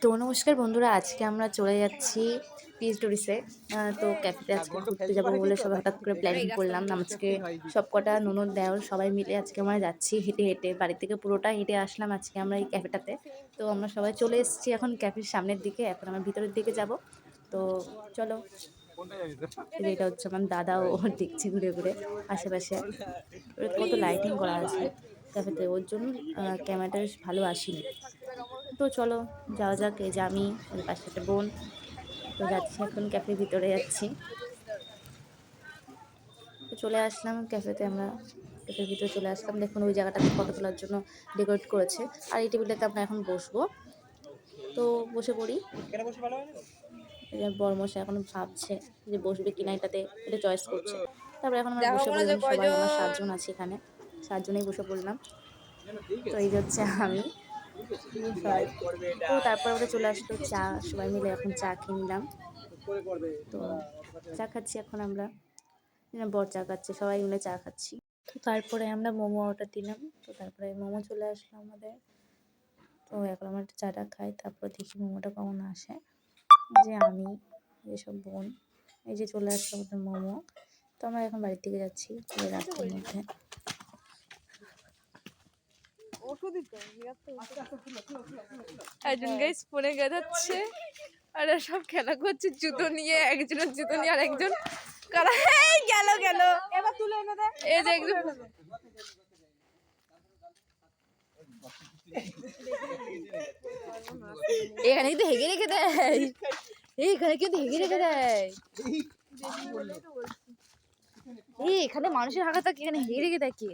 তো নমস্কার বন্ধুরা, আজকে আমরা চলে যাচ্ছি পিস টুরিসে। তো ক্যাফেতে আজকে ঘুরতে যাবো বলে সবাই হঠাৎ করে প্ল্যানিং করলাম। আজকে সবকটা ননদ দেওর সবাই মিলে আজকে আমরা যাচ্ছি হেঁটে হেঁটে, বাড়ি থেকে পুরোটা হেঁটে আসলাম আজকে আমরা এই ক্যাফেটাতে। তো আমরা সবাই চলে এসেছি এখন ক্যাফের সামনের দিকে, এখন আমরা ভিতরের দিকে যাব। তো চলো, এটা হচ্ছে আমার দাদা, ও দেখছে ঘুরে ঘুরে আশেপাশে কত লাইটিং করা আছে ক্যাফেতে, ওর জন্য ক্যামেরাটা বেশ ভালো আসেনি। তো চলো যাওয়া যাক। এই যে আমি, ওর পাশে একটা বোন, তো যাচ্ছি এখন ক্যাফের ভিতরে যাচ্ছি। তো চলে আসলাম ক্যাফেতে, আমরা ক্যাফের ভিতরে চলে আসলাম। দেখুন ওই জায়গাটাতে ফটো তোলার জন্য ডেকোরেট করেছে, আর এই টেবিলটাতে আমরা এখন বসবো। তো বসে পড়ি। বরমশাই এখন ভাবছে যে বসবে কিনা, এটা চয়েস করছে। তারপরে এখন আমরা বসে পড়লাম সবাই, আমরা 7 জন আছি এখানে, 7 জনেই বসে পড়লাম। তো এই যে হচ্ছে আমি। তো তারপর আমরা চলে আসলো চা, সবাই মিলে এখন চা খেয়ে নিলাম। তো চা খাচ্ছি এখন আমরা, বর চা খাচ্ছে, সবাই মিলে চা খাচ্ছি। তো তারপরে আমরা মোমো অর্ডার দিলাম, তো তারপরে মোমো চলে আসলো আমাদের। তো এখন আমরা চাটা খাই, তারপর দেখি মোমোটা কেমন আসে। যে আমি, যেসব বোন, এই যে চলে আসলো আমাদের মোমো। তো আমরা এখন বাড়ির দিকে যাচ্ছি এই রাস্তার মধ্যে। একজন গাইস ফোনে গেছে আর সব খেলা করছে জুতো নিয়ে, একজনের জুতো নিয়ে আর একজন কারা গেল গেল। এবার তুলে এনে দে। এই যে একজন এখানে কিন্তু হেগে রেখে দেয়, এইখানে কিন্তু হেগে রেখে দেয়। এখানে মানুষের হাঁকা থাকে, এখানে হেগে রেখে দেয় কে?